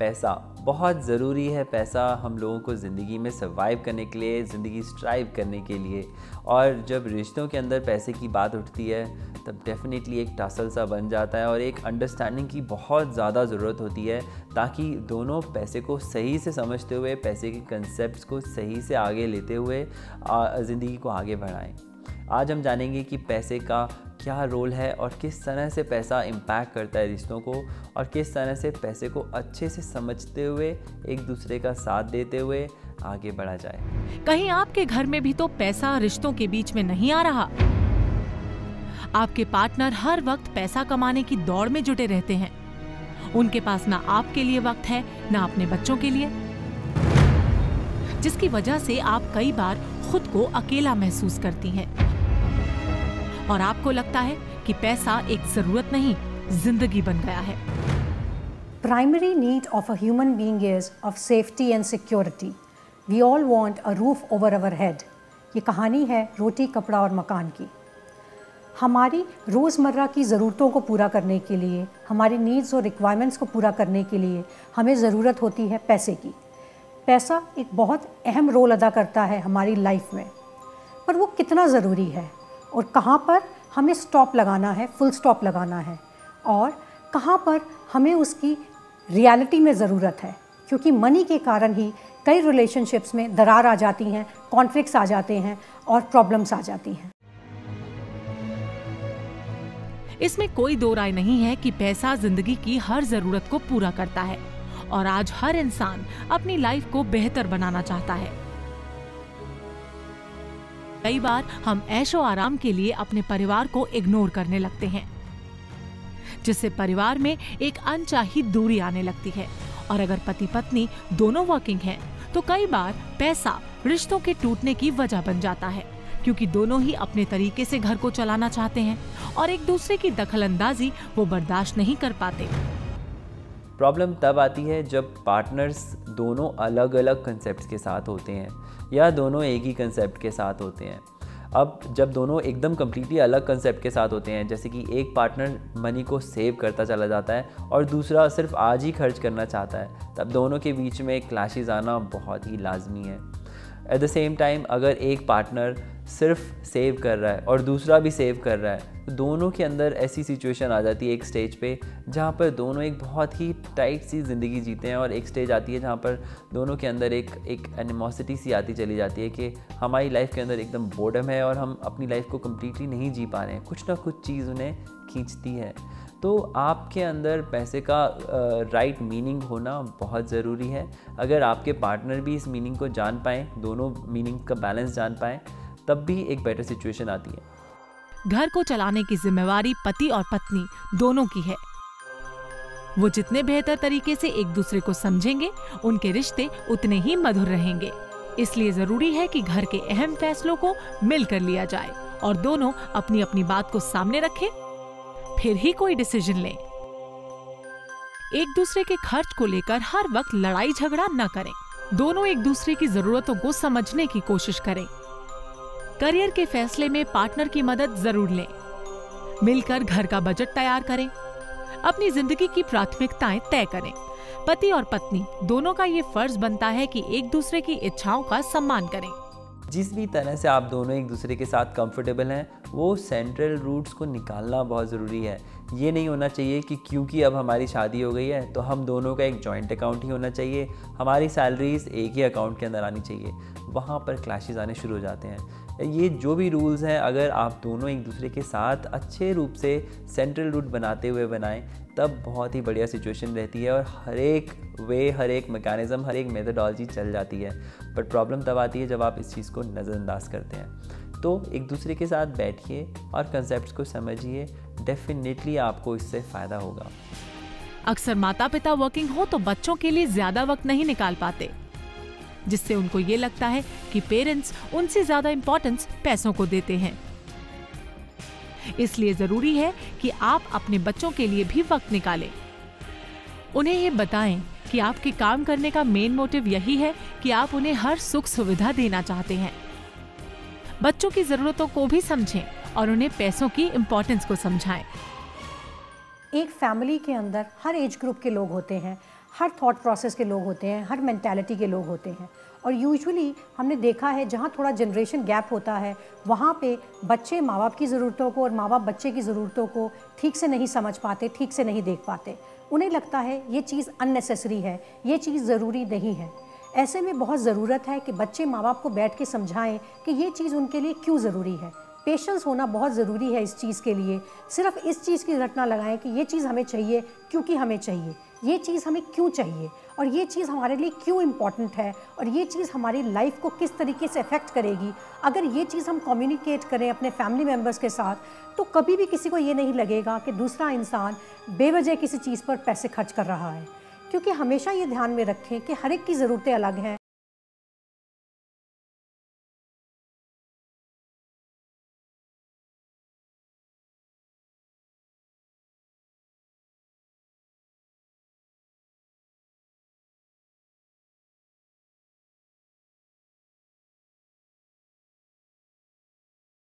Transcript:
पैसा बहुत ज़रूरी है। पैसा हम लोगों को ज़िंदगी में सर्वाइव करने के लिए, ज़िंदगी स्ट्राइव करने के लिए, और जब रिश्तों के अंदर पैसे की बात उठती है तब डेफिनेटली एक टसल सा बन जाता है और एक अंडरस्टैंडिंग की बहुत ज़्यादा ज़रूरत होती है, ताकि दोनों पैसे को सही से समझते हुए, पैसे के कंसेप्ट्स को सही से आगे लेते हुए ज़िंदगी को आगे बढ़ाएं। आज हम जानेंगे कि पैसे का क्या रोल है और किस तरह से पैसा इम्पैक्ट करता है रिश्तों को, और किस तरह से पैसे को अच्छे से समझते हुए एक दूसरे का साथ देते हुए आगे बढ़ा जाए। कहीं आपके घर में भी तो पैसा रिश्तों के बीच में नहीं आ रहा? आपके पार्टनर हर वक्त पैसा कमाने की दौड़ में जुटे रहते हैं। उनके पास ना आपके लिए वक्त है, ना अपने बच्चों के लिए, जिसकी वजह से आप कई बार खुद को अकेला महसूस करती हैं और आपको लगता है कि पैसा एक जरूरत नहीं, जिंदगी बन गया है। Primary need of a human being is of safety and security. We all want a roof over our head. ये कहानी है रोटी, कपड़ा और मकान की। हमारी रोज़मर्रा की ज़रूरतों को पूरा करने के लिए, हमारी नीड्स और रिक्वायरमेंट्स को पूरा करने के लिए हमें ज़रूरत होती है पैसे की। पैसा एक बहुत अहम रोल अदा करता है हमारी लाइफ में, पर वो कितना ज़रूरी है और कहाँ पर हमें स्टॉप लगाना है, फुल स्टॉप लगाना है, और कहाँ पर हमें उसकी रियलिटी में ज़रूरत है। क्योंकि मनी के कारण ही कई रिलेशनशिप्स में दरार आ जाती हैं, कॉन्फ्लिक्ट्स आ जाते हैं और प्रॉब्लम्स आ जाती हैं। इसमें कोई दो राय नहीं है कि पैसा जिंदगी की हर जरूरत को पूरा करता है और आज हर इंसान अपनी लाइफ को बेहतर बनाना चाहता है। कई बार हम ऐशो आराम के लिए अपने परिवार को इग्नोर करने लगते हैं, जिससे परिवार में एक अनचाही दूरी आने लगती है। और अगर पति पत्नी दोनों वर्किंग हैं, तो कई बार पैसा रिश्तों के टूटने की वजह बन जाता है, क्योंकि दोनों ही अपने तरीके से घर को चलाना चाहते हैं और एक दूसरे की दखलंदाजी वो बर्दाश्त नहीं कर पाते। प्रॉब्लम तब आती है जब पार्टनर्स दोनों अलग अलग कंसेप्ट्स के साथ होते हैं या दोनों एक ही कंसेप्ट के साथ होते हैं। अब जब दोनों एकदम कम्प्लीटली अलग कंसेप्ट के साथ होते हैं, जैसे कि एक पार्टनर मनी को सेव करता चला जाता है और दूसरा सिर्फ आज ही खर्च करना चाहता है, तब दोनों के बीच में क्लैशेस आना बहुत ही लाजमी है। एट द सेम टाइम अगर एक पार्टनर सिर्फ सेव कर रहा है और दूसरा भी सेव कर रहा है, तो दोनों के अंदर ऐसी सिचुएशन आ जाती है एक स्टेज पे जहाँ पर दोनों एक बहुत ही टाइट सी ज़िंदगी जीते हैं, और एक स्टेज आती है जहाँ पर दोनों के अंदर एक एनिमोसिटी सी आती चली जाती है कि हमारी लाइफ के अंदर एकदम बोर्डम है और हम अपनी लाइफ को कम्प्लीटली नहीं जी पा रहे हैं, कुछ ना कुछ चीज़ उन्हें खींचती है। तो आपके अंदर पैसे का राइट मीनिंग होना बहुत ज़रूरी है। अगर आपके पार्टनर भी इस मीनिंग को जान पाएँ, दोनों मीनिंग का बैलेंस जान पाएँ, तब भी एक बेटर सिचुएशन आती है। घर को चलाने की जिम्मेवारी पति और पत्नी दोनों की है। वो जितने बेहतर तरीके से एक दूसरे को समझेंगे, उनके रिश्ते उतने ही मधुर रहेंगे। इसलिए जरूरी है कि घर के अहम फैसलों को मिलकर लिया जाए और दोनों अपनी अपनी बात को सामने रखें, फिर ही कोई डिसीजन लें। एक दूसरे के खर्च को लेकर हर वक्त लड़ाई झगड़ा न करें। दोनों एक दूसरे की जरूरतों को समझने की कोशिश करें। करियर के फैसले में पार्टनर की मदद जरूर लें। मिलकर घर का बजट तैयार करें। अपनी जिंदगी की प्राथमिकताएं तय करें। पति और पत्नी दोनों का ये फर्ज बनता है कि एक दूसरे की इच्छाओं का सम्मान करें। जिस भी तरह से आप दोनों एक दूसरे के साथ कंफर्टेबल हैं, वो सेंट्रल रूट्स को निकालना बहुत ज़रूरी है। ये नहीं होना चाहिए कि क्योंकि अब हमारी शादी हो गई है तो हम दोनों का एक जॉइंट अकाउंट ही होना चाहिए, हमारी सैलरीज एक ही अकाउंट के अंदर आनी चाहिए। वहाँ पर क्लैशेस आने शुरू हो जाते हैं। ये जो भी रूल्स हैं, अगर आप दोनों एक दूसरे के साथ अच्छे रूप से सेंट्रल रूट बनाते हुए बनाएं, तब बहुत ही बढ़िया सिचुएशन रहती है और हर एक मैकेनिज़्म, हर एक मेथडोलॉजी चल जाती है। बट प्रॉब्लम तब आती है जब आप इस चीज़ को नज़रअंदाज करते हैं। तो एक दूसरे के साथ बैठिए और कंसेप्ट्स को समझिए, डेफिनेटली आपको इससे फ़ायदा होगा। अक्सर माता पिता वर्किंग हो तो बच्चों के लिए ज़्यादा वक्त नहीं निकाल पाते, जिससे उनको ये लगता है कि पेरेंट्स उनसे ज़्यादा इम्पोर्टेंस पैसों को देते हैं। इसलिए ज़रूरी है कि आप अपने बच्चों के लिए भी वक्त निकालें। उन्हें ये बताएं कि आपके काम करने का मेन मोटिव यही है कि आप उन्हें हर सुख सुविधा देना चाहते हैं। बच्चों की ज़रूरतों को भी समझें और उन्हें पैसों की इम्पोर्टेंस को समझाएं। एक फैमिली के अंदर हर एज ग्रुप के लोग होते हैं, हर थॉट प्रोसेस के लोग होते हैं, हर मेंटालिटी के लोग होते हैं। और यूजुअली हमने देखा है जहाँ थोड़ा जनरेशन गैप होता है वहाँ पे बच्चे माँ बाप की ज़रूरतों को और माँ बाप बच्चे की ज़रूरतों को ठीक से नहीं समझ पाते, ठीक से नहीं देख पाते। उन्हें लगता है ये चीज़ अननेसेसरी है, ये चीज़ ज़रूरी नहीं है। ऐसे में बहुत ज़रूरत है कि बच्चे माँ बाप को बैठ के समझाएं कि ये चीज़ उनके लिए क्यों ज़रूरी है। पेशेंस होना बहुत ज़रूरी है इस चीज़ के लिए। सिर्फ इस चीज़ की रटना लगाएं कि ये चीज़ हमें चाहिए क्योंकि हमें चाहिए, ये चीज़ हमें क्यों चाहिए और ये चीज़ हमारे लिए क्यों इम्पॉर्टेंट है और ये चीज़ हमारी लाइफ को किस तरीके से अफेक्ट करेगी। अगर ये चीज़ हम कम्युनिकेट करें अपने फैमिली मेम्बर्स के साथ तो कभी भी किसी को ये नहीं लगेगा कि दूसरा इंसान बेवजह किसी चीज़ पर पैसे खर्च कर रहा है। क्योंकि हमेशा ये ध्यान में रखें कि हर एक की ज़रूरतें अलग हैं,